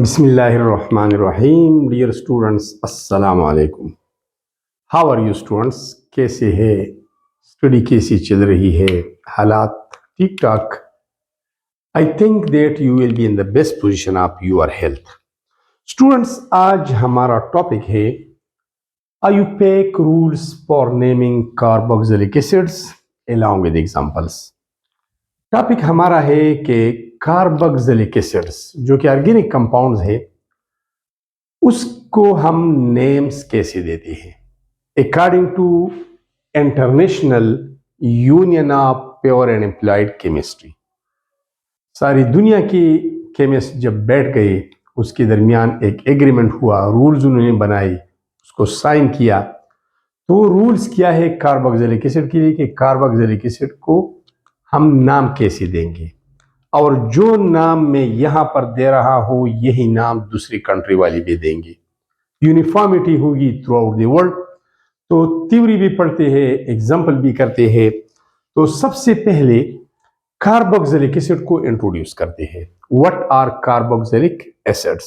बिस्मिल्लाहिर्रहमानिर्रहीम। Dear students, अस्सलाम वालेकुम। How are you students? कैसे है स्टडी, कैसी चल रही है? हालात ठीक ठाक? I think that you will be in the best position of your health. Students, आज हमारा टॉपिक है IUPAC rules for naming carboxylic acids along with examples. Topic हमारा है कि कार्बोक्सिलिक एसिड्स जो कि ऑर्गेनिक कंपाउंड्स है, उसको हम नेम्स कैसे देते हैं according to International Union of Pure and Applied Chemistry. सारी दुनिया की केमिस्ट जब बैठ गए, उसके दरमियान एक एग्रीमेंट हुआ, रूल्स उन्होंने बनाए, उसको साइन किया। तो रूल्स क्या है कार्बोक्सिलिक एसिड के लिए कि कार्बोक्सिलिक एसिड को हम नाम कैसे देंगे, और जो नाम मैं यहाँ पर दे रहा हूँ यही नाम दूसरी कंट्री वाली भी देंगे। यूनिफॉर्मिटी होगी थ्रू आउट द वर्ल्ड। तो थ्योरी भी पढ़ते हैं, एग्जाम्पल भी करते हैं। तो सबसे पहले कार्बोक्सिलिक एसिड को इंट्रोड्यूस करते हैं। What are carboxylic acids?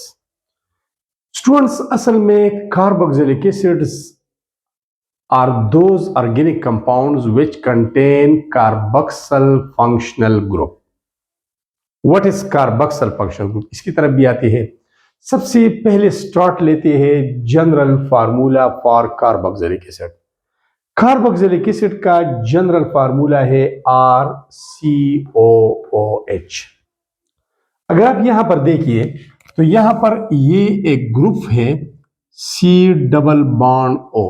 Students, असल में carboxylic acids are those organic compounds which contain carboxyl functional group. What is carboxyl functional group? इसकी तरफ भी आते हैं। सबसे पहले स्टार्ट लेते हैं general formula for carboxylic acid. Carboxylic acid का जनरल फार्मूला है RCOOH। अगर आप यहां पर देखिए तो यहां पर ये एक ग्रुप है C डबल बॉन्ड O।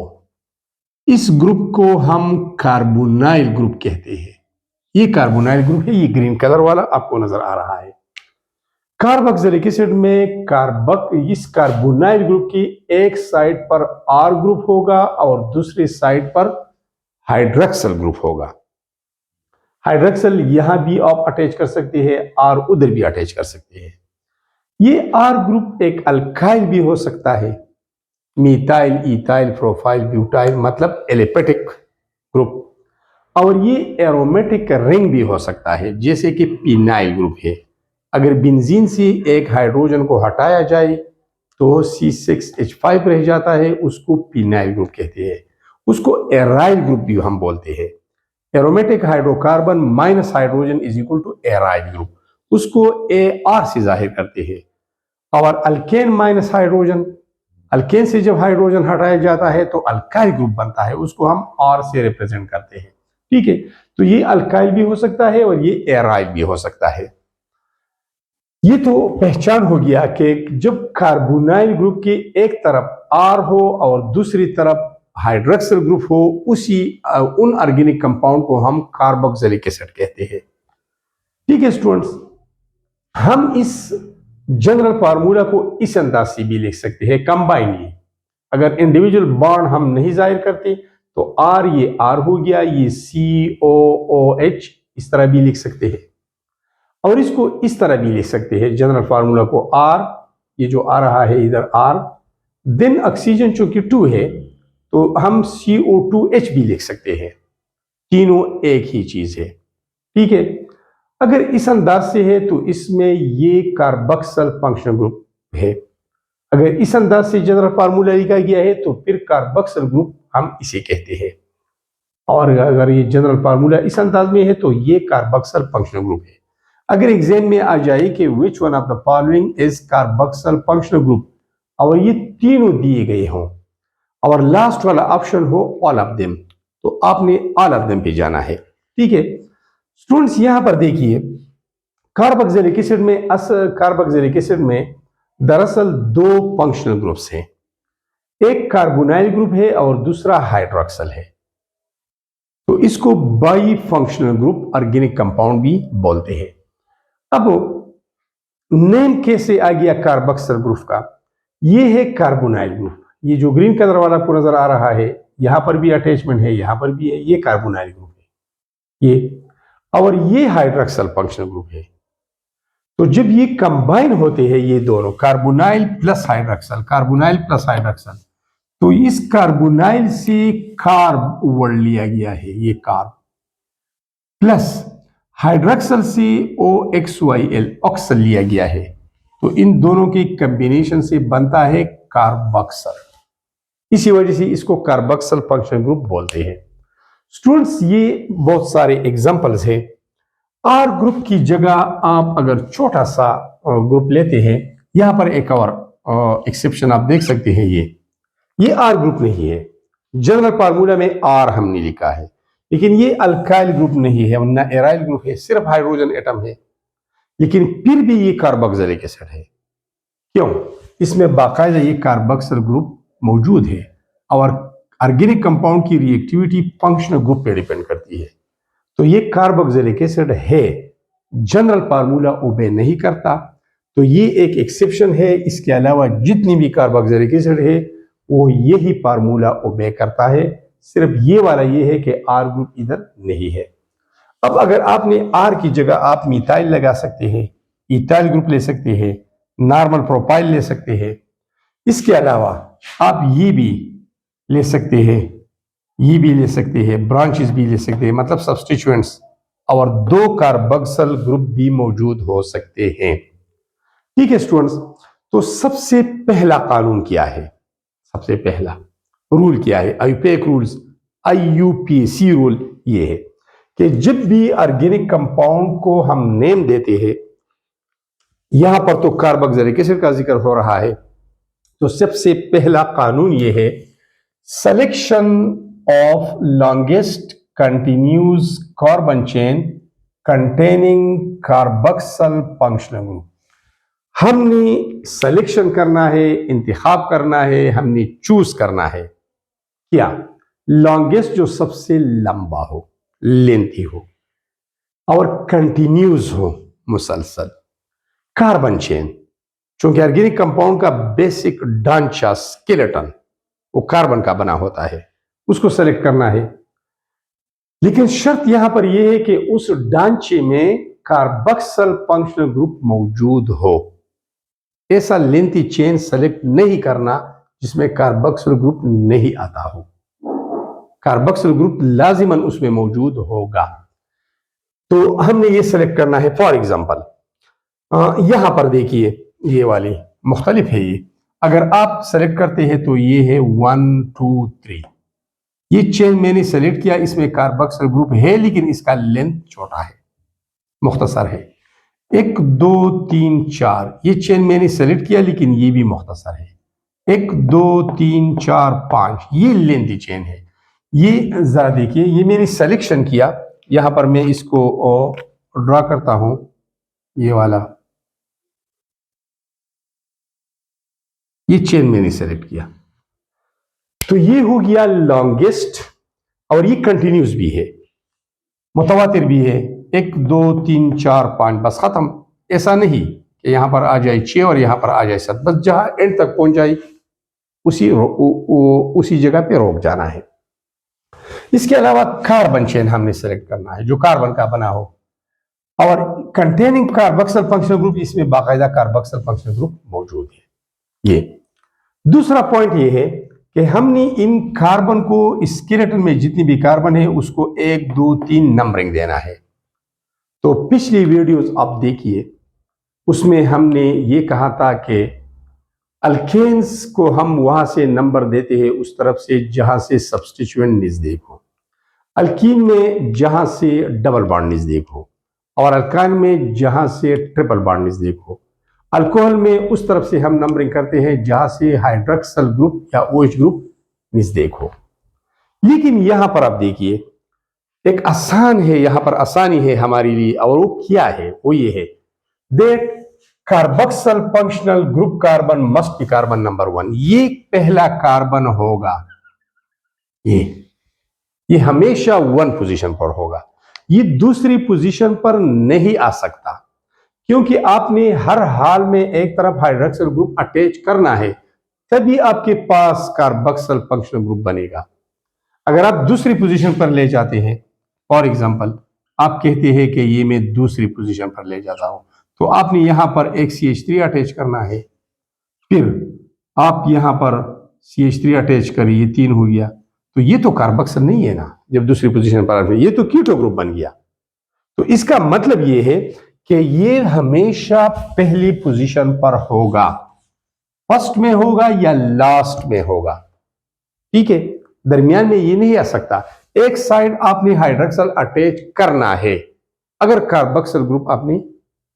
इस ग्रुप को हम कार्बोनाइल ग्रुप कहते हैं। ये कार्बोनाइल ग्रुप है, ये ग्रीन कलर वाला आपको नजर आ रहा है। कार्बोक्सिलिक एसिड में इस कार्बोनाइल ग्रुप की एक साइड पर R ग्रुप होगा और दूसरी साइड पर हाइड्रोक्सिल ग्रुप होगा। हाइड्रोक्सिल यहां भी आप अटैच कर सकते हैं, R उधर भी अटैच कर सकते हैं। ये R ग्रुप एक अल्काइल भी हो सकता है, मीथाइल, इथाइल, प्रोफाइल, ब्यूटाइल, मतलब एलिपेटिक ग्रुप। और ये एरोमेटिक रिंग भी हो सकता है, जैसे कि पिनाइल ग्रुप है। अगर बेंजीन से एक हाइड्रोजन को हटाया जाए तो C6H5 रह जाता है, उसको पिनाइल ग्रुप कहते हैं। उसको एराइल ग्रुप भी हम बोलते हैं। Aromatic hydrocarbon minus hydrogen is equal to aryl group, उसको AR से जाहिर करते हैं। और अल्केन माइनस हाइड्रोजन, अल्केन से जब हाइड्रोजन हटाया जाता है तो अल्काइल ग्रुप बनता है, उसको हम R से रिप्रेजेंट करते हैं। ठीक है, तो ये अल्काइल भी हो सकता है और ये एराइल भी हो सकता है। ये तो पहचान हो गया कि जब कार्बोनाइल ग्रुप की एक तरफ R हो और दूसरी तरफ हाइड्रोक्सिल ग्रुप हो, उन ऑर्गेनिक कंपाउंड को हम कार्बोक्सिलिक एसिड कहते हैं। ठीक है स्टूडेंट्स, हम इस जनरल फार्मूला को इस अंदाज से भी लिख सकते हैं कंबाइनली। अगर इंडिविजुअल बॉन्ड हम नहीं जाहिर करते तो ये R हो गया, ये COOH, इस तरह भी लिख सकते हैं। और इसको इस तरह भी लिख सकते हैं, जनरल फार्मूला को R, ये जो आ रहा है इधर R, देन ऑक्सीजन चूंकि 2 है तो हम CO2H भी लिख सकते हैं। तीनों एक ही चीज है। ठीक है, अगर इस अंदाज से है तो इसमें ये कार्बोक्सिल फंक्शनल ग्रुप है। अगर इस अंदाज से जनरल फार्मूला लिखा गया है तो फिर कार्बोक्सिल ग्रुप हम इसे कहते हैं। और अगर ये जनरल फार्मूला इस अंदाज में है तो ये कार्बोक्सिल फंक्शनल ग्रुप है। अगर एग्जाम में आ जाए कि which one of the following is carboxyl functional group और ये तीनों दिए गए हों और लास्ट वाला ऑप्शन हो ऑल ऑफ देम, तो आपने ऑल ऑफ देम पे जाना है। ठीक है स्टूडेंट्स, यहां पर देखिए कार्बोक्सिलिक एसिड में दरअसल 2 फंक्शनल ग्रुप्स हैं। एक कार्बोनाइल ग्रुप है और दूसरा हाइड्रोक्सिल है। तो इसको by functional group organic compound भी बोलते हैं। अब नेम कैसे आ गया कार्बोक्सिल ग्रुप का? ये है कार्बोनाइल ग्रुप, ये जो ग्रीन कलर वाला आपको नजर आ रहा है, यहां पर भी अटैचमेंट है, यहां पर भी है, ये कार्बोनाइल ग्रुप है ये। और ये हाइड्रोक्सिल फंक्शनल ग्रुप है। तो जब ये कंबाइन होते हैं ये दोनों, carbonyl plus hydroxyl, carbonyl plus hydroxyl, तो इस कार्बोनाइल से कार्ब वर्ड लिया गया है, ये कार्ब, प्लस हाइड्रोक्सिल से OXYL ऑक्सल लिया गया है। तो इन दोनों के कॉम्बिनेशन से बनता है कार्बोक्सिल। इसी वजह से इसको कार्बोक्सिल फंक्शनल ग्रुप बोलते हैं। स्टूडेंट्स, ये बहुत सारे एग्जांपल्स हैं। आर ग्रुप की जगह आप अगर छोटा सा ग्रुप लेते हैं, यहां पर एक और एक्सेप्शन आप देख सकते हैं। ये आर ग्रुप नहीं है। जनरल फार्मूला में आर हमने लिखा है, लेकिन ये अल्काइल ग्रुप नहीं है, ना एराइल ग्रुप है, सिर्फ हाइड्रोजन एटम है, लेकिन फिर भी ये कार्बोक्सिलिक एसिड है। क्यों? इसमें बाकायदा ये कार्बोक्सिल ग्रुप मौजूद है और ऑर्गेनिक कंपाउंड की रिएक्टिविटी फंक्शनल ग्रुप पे डिपेंड करती है। तो ये कार्बोक्सिलिक एसिड है, जनरल फार्मूला ओबे नहीं करता, तो ये एक एक्सेप्शन है। इसके अलावा जितनी भी कार्बोक्सिलिक एसिड है वो यही फार्मूला ओबे करता है। सिर्फ ये वाला ये है कि आर ग्रुप इधर नहीं है। अब अगर आपने आर की जगह आप मिथाइल लगा सकते हैं, इथाइल ग्रुप ले सकते हैं, नॉर्मल प्रोपाइल ले सकते हैं। इसके अलावा आप ये भी ले सकते हैं, ये भी ले सकते हैं, ब्रांचेस भी ले सकते हैं, मतलब सब्स्टिट्यूएंट्स, और 2 कार्बोक्सिल ग्रुप भी मौजूद हो सकते हैं। ठीक है स्टूडेंट्स, तो सबसे पहला कानून क्या है? सबसे पहला रूल क्या है? आईयूपीएक रूल्स, आईयूपीएसी रूल ये है कि जब भी ऑर्गेनिक कंपाउंड को हम नेम देते हैं, यहां पर तो कार्बोक्सिलिक एसिड का जिक्र हो रहा है, तो सबसे पहला कानून ये है, selection of longest continuous carbon chain containing carboxyl functional group. हमने सिलेक्शन करना है, इंतखाब करना है, हमने चूज करना है क्या? लॉन्गेस्ट, जो सबसे लंबा हो, लेंथी हो और कंटिन्यूस हो, मुसलसल कार्बन चेन। क्योंकि ऑर्गेनिक कंपाउंड का बेसिक ढांचा, स्केलेटन, वो कार्बन का बना होता है, उसको सेलेक्ट करना है। लेकिन शर्त यहां पर यह है कि उस ढांचे में कार्बोक्सिल फंक्शनल ग्रुप मौजूद हो। ऐसा लेंथी चेन सेलेक्ट नहीं करना जिसमें कार्बोक्सिल ग्रुप नहीं आता हो। कार्बोक्सिल ग्रुप लाजिमन उसमें मौजूद होगा, तो हमने ये सेलेक्ट करना है। फॉर एग्जांपल यहां पर देखिए, ये वाली मुख्तलिफ है। ये अगर आप सेलेक्ट करते हैं तो ये है 1 2 3। ये चेन मैंने सेलेक्ट किया, इसमें कार्बोक्सिल ग्रुप है लेकिन इसका लेंथ छोटा है, मुख्तसर है। 1 2 3 4, ये चेन मैंने सेलेक्ट किया लेकिन ये भी मुख्तसर है। 1 2 3 4 5, ये लेंथी चेन है। ये जरा देखिए, ये मैंने सेलेक्शन किया, यहां पर मैं इसको ड्रा करता हूं, ये वाला, ये चेन मैंने सेलेक्ट किया, तो ये हो गया लॉन्गेस्ट, और ये कंटिन्यूस भी है, मुतवातिर भी है। 1 2 3 4 5, बस खत्म। ऐसा नहीं कि यहां पर आ जाए 6 और यहां पर आ जाए 7, बस जहां एंड तक पहुंच जाए उसी जगह पे रोक जाना है। इसके अलावा कार्बन चेन हमने सेलेक्ट करना है जो कार्बन का बना हो, और कंटेनिंग कार्बोक्सिल फंक्शनल ग्रुप, इसमें बाकायदा कार्बोक्सिल फंक्शनल ग्रुप मौजूद है। ये दूसरा पॉइंट ये है कि हमने इन कार्बन को, स्केलेटन में जितनी भी कार्बन है उसको 1 2 3 नंबरिंग देना है। तो पिछली वीडियोस आप देखिए, उसमें हमने ये कहा था कि अल्केन्स को हम वहां से नंबर देते हैं उस तरफ से जहां से सब्स्टिट्यूएंट नजदीक हो, अल्कीन में जहां से डबल बॉन्ड नजदीक हो, और अल्काइन में जहां से ट्रिपल बॉन्ड नजदीक हो। अल्कोहल में उस तरफ से हम नंबरिंग करते हैं जहां से हाइड्रोक्सिल ग्रुप या OH ग्रुप नजदीक हो। लेकिन यहां पर आप देखिए, एक आसान है, यहां पर आसानी है हमारे लिए, और वो क्या है? वो ये है, that carboxyl functional group carbon must be carbon number 1। ये पहला कार्बन होगा, ये हमेशा 1 पोजीशन पर होगा, ये दूसरी पोजीशन पर नहीं आ सकता, क्योंकि आपने हर हाल में एक तरफ हाइड्रोक्सिल ग्रुप अटैच करना है, तभी आपके पास कार्बोक्सिल फंक्शनल ग्रुप बनेगा। अगर आप दूसरी पोजीशन पर ले जाते हैं, फॉर एग्जांपल आप कहते हैं कि ये मैं दूसरी पोजीशन पर ले जाता हूं, तो आपने यहां पर एक CH3 अटैच करना है, फिर आप यहां पर CH3 अटैच करिए, ये 3 हो गया, तो ये तो कार्बोक्सिल नहीं है ना। जब दूसरी पोजीशन पर ये तो कीटो ग्रुप बन गया। तो इसका मतलब ये है कि ये हमेशा पहली पोजीशन पर होगा, फर्स्ट में होगा या लास्ट में होगा। ठीक है, दरमियान में ये नहीं आ सकता। एक साइड आपने हाइड्रोक्सल अटैच करना है अगर कार्बोक्सिल ग्रुप आपने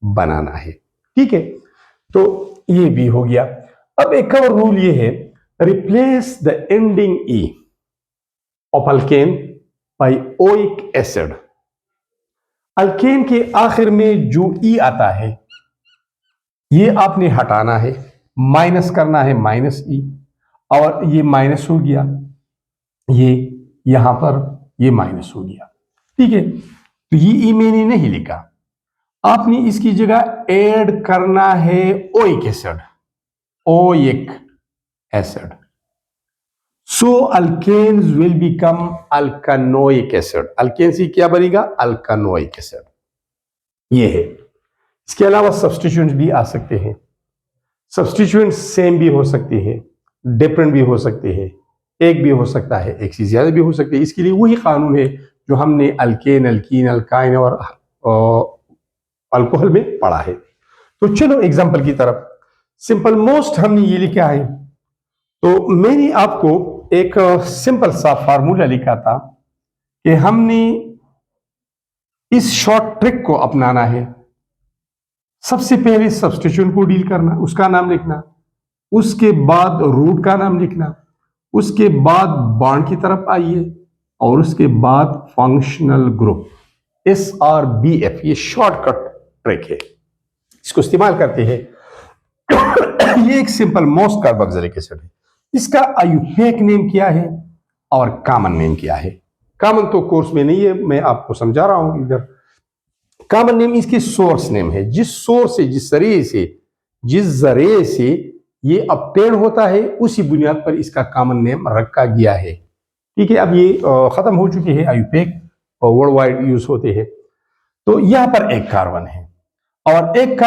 बनाना है। ठीक है, तो ये भी हो गया। अब एक और रूल ये है, replace the ending E of alkane by oic acid. Alkane के आखिर में जो ई आता है ये आपने हटाना है, माइनस करना है, माइनस ई, और ये माइनस हो गया, ये यहां पर ये माइनस हो गया। ठीक है, तो ये ई मैंने नहीं लिखा, आपने इसकी जगह ऐड करना है oic acid, oic acid. So alkenes will become alkanoic acid. Alkene से क्या बनेगा? Alkanoic acid. ये है। इसके अलावा सब्स्टिट्यूएंट्स भी आ सकते हैं। सब्स्टिट्यूएंट्स सेम भी हो सकते हैं, डिफरेंट भी हो सकते हैं, एक भी हो सकता है, एक से ज्यादा भी हो सकते हैं। इसके लिए वही कानून है जो हमने अल्केन, अल्कीन, अल्काइन और अल्कोहल में पढ़ा है। तो चलो एग्जांपल की तरफ। सिंपल मोस्ट हमने ये लिखा है, तो मैंने आपको एक सिंपल सा फार्मूला लिखा था कि हमने इस शॉर्ट ट्रिक को अपनाना है। सबसे पहले सब्स्टिट्यूएंट को डील करना, उसका नाम लिखना, उसके बाद रूट का नाम लिखना, उसके बाद बॉन्ड की तरफ आइए, और उसके बाद फंक्शनल ग्रुप SRBF। ये शॉर्टकट ट्रिक है, इसको इस्तेमाल करते हैं। ये एक सिंपल मोस्ट कार्बोक्सिलिक एसिड है। इसका आयुपेक नेम क्या है और कॉमन नेम क्या है? कॉमन तो कोर्स में नहीं है, मैं आपको समझा रहा हूं इधर। कॉमन नेम इसकी सोर्स नेम है, जिस सोर्स से, जिस जरिए से ये ऑब्टेन होता है, उसी बुनियाद पर इसका कॉमन नेम रखा गया है। ठीक है, अब ये खत्म हो चुके हैं आयुपेक और वर्ल्ड वाइड यूज होते हैं। तो यहां पर एक कार्बन है, और एक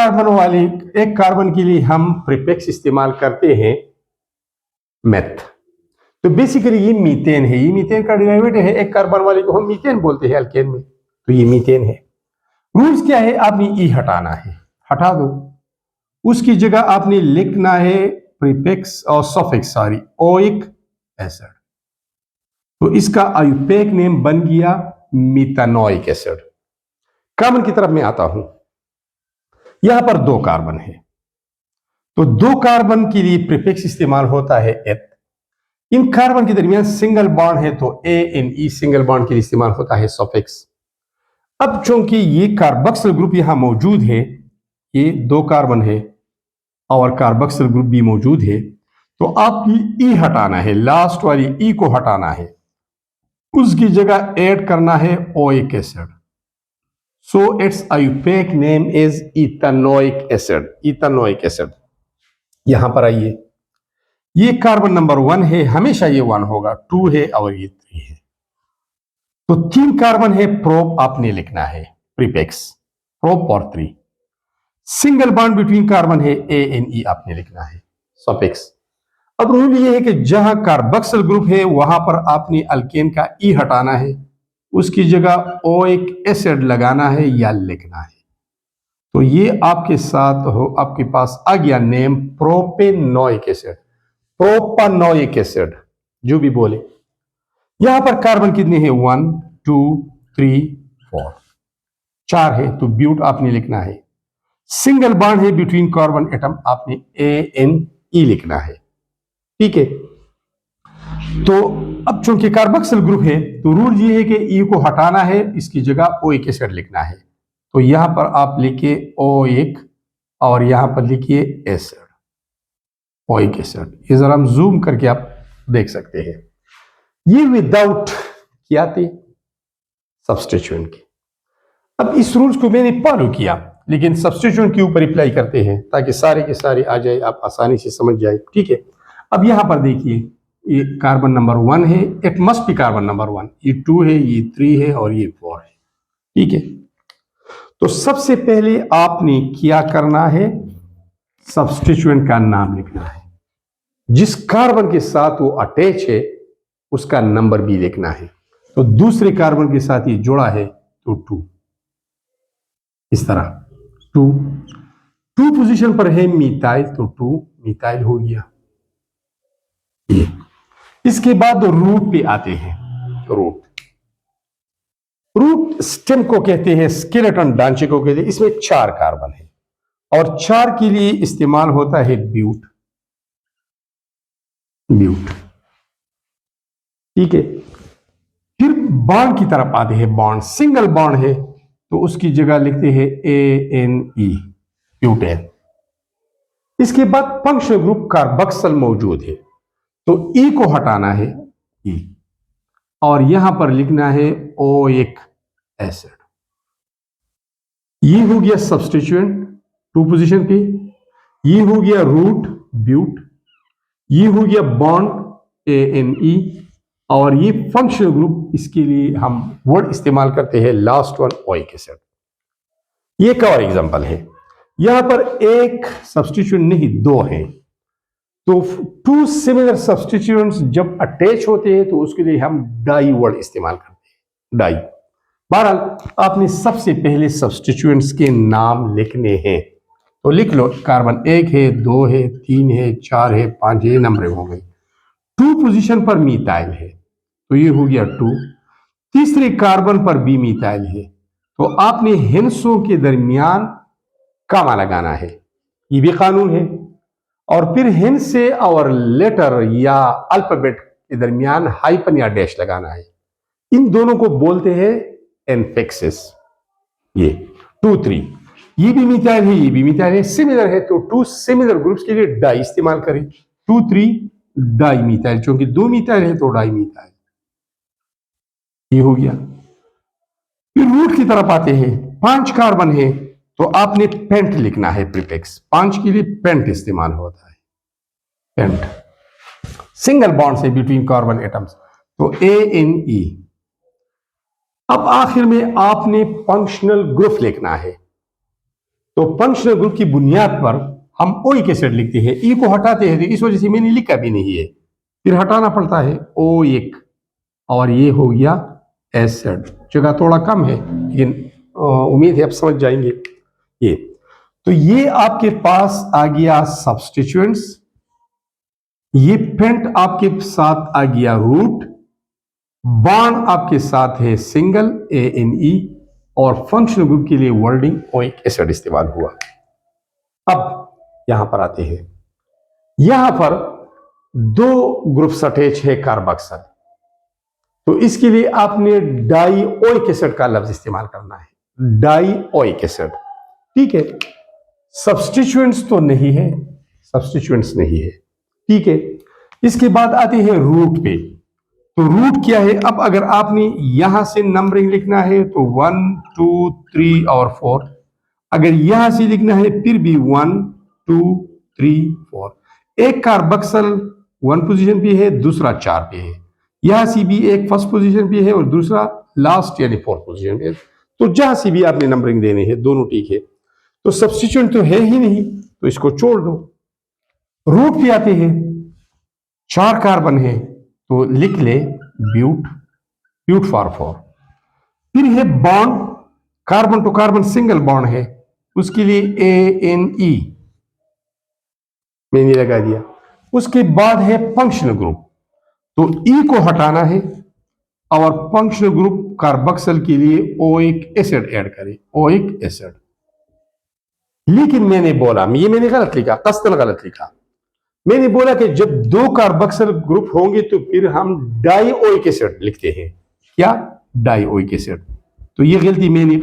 कार्बन के लिए हम प्रीफिक्स इस्तेमाल करते हैं मेथ। तो बेसिकली ये मीथेन है, ये मीथेन का डेरिवेटिव है। एक कार्बन वाले को हम मीथेन बोलते हैं अल्केन में, तो ये मीथेन है। रूल्स क्या है? आपने ई हटाना है, हटा दो। उसकी जगह आपने लिखना है प्रीफिक्स और सफिक्स, ओइक एसिड। तो इसका आयुपेक नेम बन गया मिथानोइक एसिड। कार्बन की तरफ मैं आता हूं। यहां पर दो कार्बन है, तो दो कार्बन के लिए प्रीफिक्स इस्तेमाल होता है एथ। इन कार्बन के दरमियान सिंगल बॉन्ड है, तो ANE सिंगल बॉन्ड के लिए इस्तेमाल होता है सफिक्स। अब चूंकि ये कार्बोक्सिल ग्रुप यहां मौजूद है, ये दो कार्बन है और कार्बोक्सिल ग्रुप भी मौजूद है, तो आपकी ई हटाना है, लास्ट वाली ई को हटाना है, उसकी जगह ऐड करना है oic acid. So it's IUPAC name is ethanoic acid. Ethanoic acid. यहां पर आइए, ये कार्बन नंबर 1 है, हमेशा ये 1 होगा, 2 है और ये 3 है। तो 3 कार्बन है, प्रोप आपने लिखना है, प्रीफिक्स प्रोप और 3। सिंगल बॉन्ड बिटवीन कार्बन है, ANE आपने लिखना है, सफिक्स। अब रूल ये है कि जहां कार्बोक्सिल ग्रुप है वहां पर आपने अल्केन का ई हटाना है, उसकी जगह ओइक एसिड लगाना है या लिखना है। तो ये आपके साथ हो, आपके पास आ गया name propanoic acid, propanoic acid, जो भी बोले। यहां पर कार्बन कितने हैं? 1 2 3 4, 4 है, तो ब्यूट आपने लिखना है। सिंगल बॉन्ड है बिटवीन कार्बन एटम, आपने ANE लिखना है। ठीक है, तो अब चूंकि कार्बोक्सिल ग्रुप है, तो रूल ये है कि ई को हटाना है, इसकी जगह ओइक एसिड लिखना है। तो यहां पर आप लिखिए ओइक और यहां पर लिखिए एसिड, ओइक एसिड। ये जरा हम जूम करके आप देख सकते हैं। ये विदाउट क्या थे? सब्स्टिट्यूएंट की। अब इस रूल्स को मैंने फॉलो किया, लेकिन सब्स्टिट्यूएंट के ऊपर अप्लाई करते हैं ताकि सारे के सारे आ जाए, आप आसानी से समझ जाए। ठीक है, अब यहां पर देखिए, ये कार्बन नंबर 1 है, it must be carbon number 1। ये 2 है, ये 3 है और ये 4 है। ठीक है, तो सबसे पहले आपने क्या करना है? सब्स्टिट्यूएंट का नाम लिखना है, जिस कार्बन के साथ वो अटैच है उसका नंबर भी लिखना है। तो दूसरे कार्बन के साथ ये जुड़ा है, तो 2, इस तरह। टू, टू पोजीशन पर है मीथाइल, तो टू मीथाइल हो गया। ये इसके बाद रूट पे आते हैं। रूट स्टेम को कहते हैं, स्केलेटन ढांचे को कहते हैं। इसमें 4 कार्बन है और 4 के लिए इस्तेमाल होता है ब्यूट। ठीक है। फिर बॉन्ड की तरफ आते हैं। बॉन्ड, सिंगल बॉन्ड है तो उसकी जगह लिखते हैं ANE, ब्यूटेन। इसके बाद फंक्शनल ग्रुप कार्बोक्सिल मौजूद है तो E को हटाना है, E, और यहां पर लिखना है OIC एसिड। ये हो गया सब्स्टिट्यूएंट 2 पोजीशन पे, ये हो गया रूट ब्यूट, ये हो गया बॉन्ड ANE, और ये फंक्शनल ग्रुप, इसके लिए हम वर्ड इस्तेमाल करते हैं लास्ट वन ओइक एसिड। ये एक और एग्जांपल है। यहां पर एक सब्स्टिट्यूएंट नहीं, 2 हैं, तो 2 सिमिलर सब्स्टिट्यूएंट्स जब अटैच होते हैं तो उसके लिए हम डाई वर्ड इस्तेमाल करते हैं, डाई। बहरहाल आपने सबसे पहले सब्स्टिट्यूएंट्स के नाम लिखने हैं, तो लिख लो। कार्बन 1 है, 2 है, 3 है, 4 है, 5 है, नंबरिंग हो गई। 2 पोजीशन पर मीथाइल है तो ये हो गया 2। तीसरे कार्बन पर भी मीथाइल है तो आपने हिंसों के दरमियान कामा लगाना है, ये भी कानून है। और फिर हिंस से और लेटर या अल्फाबेट के दरमियान हाइपन या डैश लगाना है। इन दोनों को बोलते हैं एनफिक्सिस। ये 2, 3, ये भी मिथाइल है, ये भी मिथाइल है, सिमिलर है तो 2 सिमिलर ग्रुप्स के लिए डाई इस्तेमाल करें। 2, 3 डाई मिथाइल, क्योंकि 2 मिथाइल है तो डाई मिथाइल, ये हो गया। फिर रूट की तरफ आते हैं। 5 कार्बन है तो आपने पेंट लिखना है, प्रीफिक्स 5 के लिए पेंट इस्तेमाल होता है, पेंट। सिंगल बॉन्ड से बिटवीन कार्बन एटम्स तो ANE। अब आखिर में आपने फंक्शनल ग्रुप लिखना है, तो फंक्शनल ग्रुप की बुनियाद पर हम ओइक एसिड लिखते हैं। ई को हटाते हैं तो इस वजह से मैंने लिखा भी नहीं है, फिर हटाना पड़ता है ओइक, और ये हो गया एसिड। जगह थोड़ा कम है लेकिन उम्मीद है आप समझ जाएंगे। ये तो ये आपके पास आ गया सब्स्टिट्यूएंट्स, ये पेंट आपके साथ आ गया रूट, बॉन्ड आपके साथ है सिंगल ANE, और फंक्शनल ग्रुप के लिए वर्डिंग ओइक एसिड इस्तेमाल हुआ। अब यहां पर आते हैं। यहां पर 2 ग्रुप्स अटैच है कार्बोक्सिल, तो इसके लिए आपने डाई ओइक एसिड का लफ्ज इस्तेमाल करना है, डाई ओइक एसिड। ठीक है। सब्स्टिट्यूएंट्स तो नहीं है, सब्स्टिट्यूएंट्स नहीं है, ठीक है। इसके बाद आते हैं रूट पे, तो रूट क्या है। अब अगर आपने यहां से नंबरिंग लिखना है तो 1, 2, 3 और 4, अगर यहां से लिखना है फिर भी 1, 2, 3, 4। एक कार्बोक्सिल 1 पोजीशन पे है, दूसरा 4 पे है, यहां से भी एक फर्स्ट पोजीशन पे है और दूसरा लास्ट यानी 4th पोजीशन पे है, तो जहां से भी आपने नंबरिंग देने हैं दोनों ठीक है। तो सब्स्टिट्यूएंट तो है ही नहीं तो इसको छोड़ दो। रूट पे आते हैं। 4 कार्बन है तो लिख ले ब्यूट, ब्यूट फॉर 4। फिर है bond, carbon to carbon single bond है, उसके लिए ANE मैंने लगा दिया। उसके बाद है फंक्शनल ग्रुप, तो E को हटाना है और फंक्शनल ग्रुप कार्बोक्सिल के लिए ओइक एसिड ऐड करें, ओइक एसिड। लेकिन मैंने बोला, ये मैंने गलत लिखा, कस्तन गलत लिखा। मैंने बोला कि जब 2 कार्बोक्सिल ग्रुप होंगे तो फिर हम डाई ओइक एसिड लिखते हैं। क्या? Die oic acid. तो ये गलती मैंने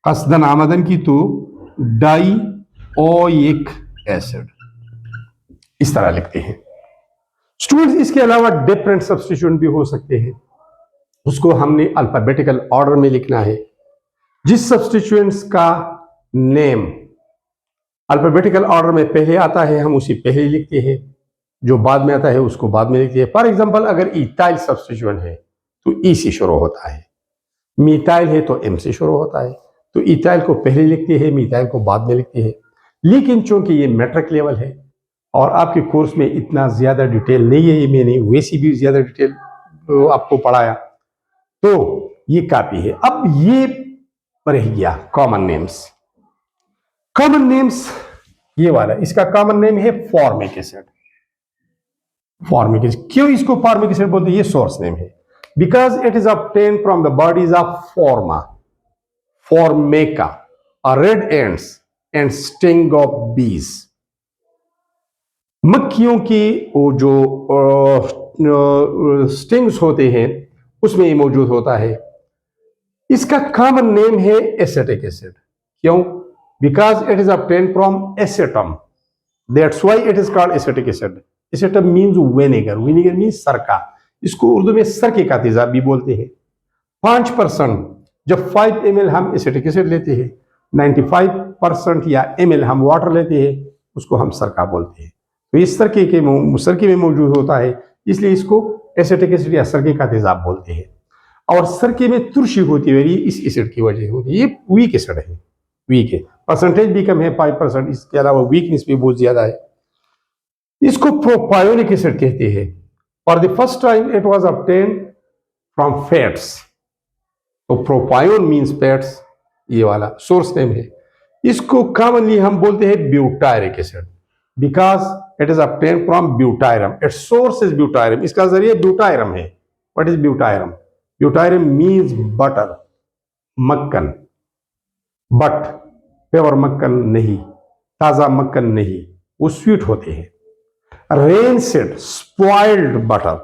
कस्दन आमदन की, तो डाई ओइक एसिड इस तरह लिखते हैं। स्टूडेंट्स, इसके अलावा डिफरेंट सब्स्टिट्यूएंट भी हो सकते हैं, उसको हमने अल्फाबेटिकल ऑर्डर में लिखना है। जिस सब्स्टिट्यूएंट्स का नेम अल्फाबेटिकल ऑर्डर में पहले आता है हम उसे पहले लिखते हैं, जो बाद में आता है उसको बाद में लिखते हैं। फॉर एग्जांपल, अगर इथाइल सब्स्टिट्यूएंट है तो ई से शुरू होता है, मिथाइल है तो एम से शुरू होता है, तो इथाइल को पहले लिखते हैं, मिथाइल को बाद में लिखते हैं। लेकिन चूंकि ये मैट्रिक लेवल है और आपके कोर्स में इतना ज्यादा डिटेल नहीं है, ये मैंने वैसी भी ज्यादा डिटेल आपको पढ़ाया, तो ये काफी है। अब ये रह गया कॉमन नेम्स। कॉमन नेम्स ये वाला, इसका कॉमन नेम है फॉर्मिक एसिड। फॉर्मिक एसिड, क्यों इसको फॉर्मिक एसिड बोलते हैं? ये सोर्स नेम है। Because it is obtained from the bodies of forma, formica, red ants and sting of bees. मक्खियों की वो जो स्टिंग्स होते हैं उसमें ये मौजूद होता है। इसका कॉमन नेम है एसिटिक एसिड। क्यों? Because it is obtained from एसिटम, that's why it is called acetic acid. एसिटम means vinegar, vinegar means सरका, इसको उर्दू में सरके का तेजाब भी बोलते हैं। 5% जब 5 ml हम एसिटिक एसिड लेते हैं, 95% या ml हम वाटर लेते हैं, उसको हम सरका बोलते हैं। तो इस सरके में मौजूद होता है, इसलिए इसको एसिटिक एसिड या सरके का तेजाब बोलते हैं। और सरके में तुरशी होती है, इस एसिड की वजह होती है। ये वीक एसिड है, वीक है, परसेंटेज भी कम है 5%, इसके अलावा वीकनेस भी बहुत ज्यादा है। इसको प्रोपायोनिक एसिड कहते हैं। For the first time it was obtained from fats. तो प्रोपायोन मीन्स फैट्स, ये वाला सोर्स नेम है। इसको कॉमनली हम बोलते हैं butyric acid, because it is obtained from ब्यूटायरम, it's source is ब्यूटायरम, इसका जरिए ब्यूटायरम है। What is ब्यूटायरम? ब्यूटायरम मीन्स बटर, मक्खन, बट प्योर मक्खन नहीं, ताजा मक्खन नहीं, वो स्वीट होते हैं। रेनसेड स्पॉइल्ड बटर,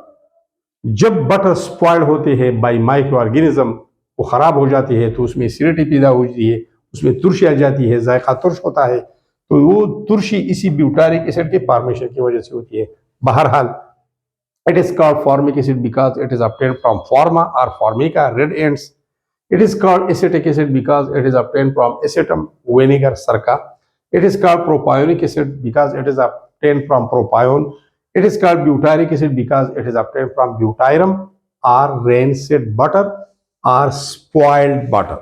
जब बटर स्पॉइल्ड होते हैं बाय माइक्रो ऑर्गेनिज्म, वो खराब हो जाती है तो उसमें एसिडिटी पैदा होती है, उसमें तुरशी आ जाती है, जायका तुर्श होता है, तो वो तुरशी इसी ब्यूटारिक एसिड के फॉर्मेशन की वजह से होती है। बहरहाल it is called formic acid because it is obtained from forma or formica, red ants. It is called acetic acid because it is obtained from acetum, vinegar, sarca. It is called propionic acid because it is obtained from propion. It is called butyric acid because it is obtained from butyrum or rancid butter or spoiled butter.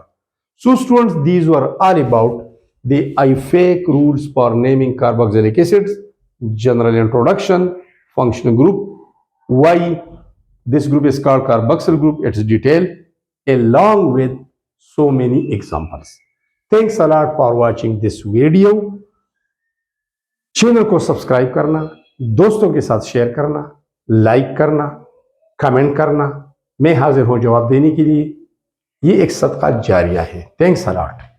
So students, these were all about the IFAC rules for naming carboxylic acids, general introduction, functional group, why this group is called carboxyl group, its detail, along with so many examples. Thanks a lot for watching this video. Channel को subscribe करना, दोस्तों के साथ share करना, like करना, comment करना। मैं हाजिर हूं जवाब देने के लिए। ये एक सदका जारिया है। Thanks a lot.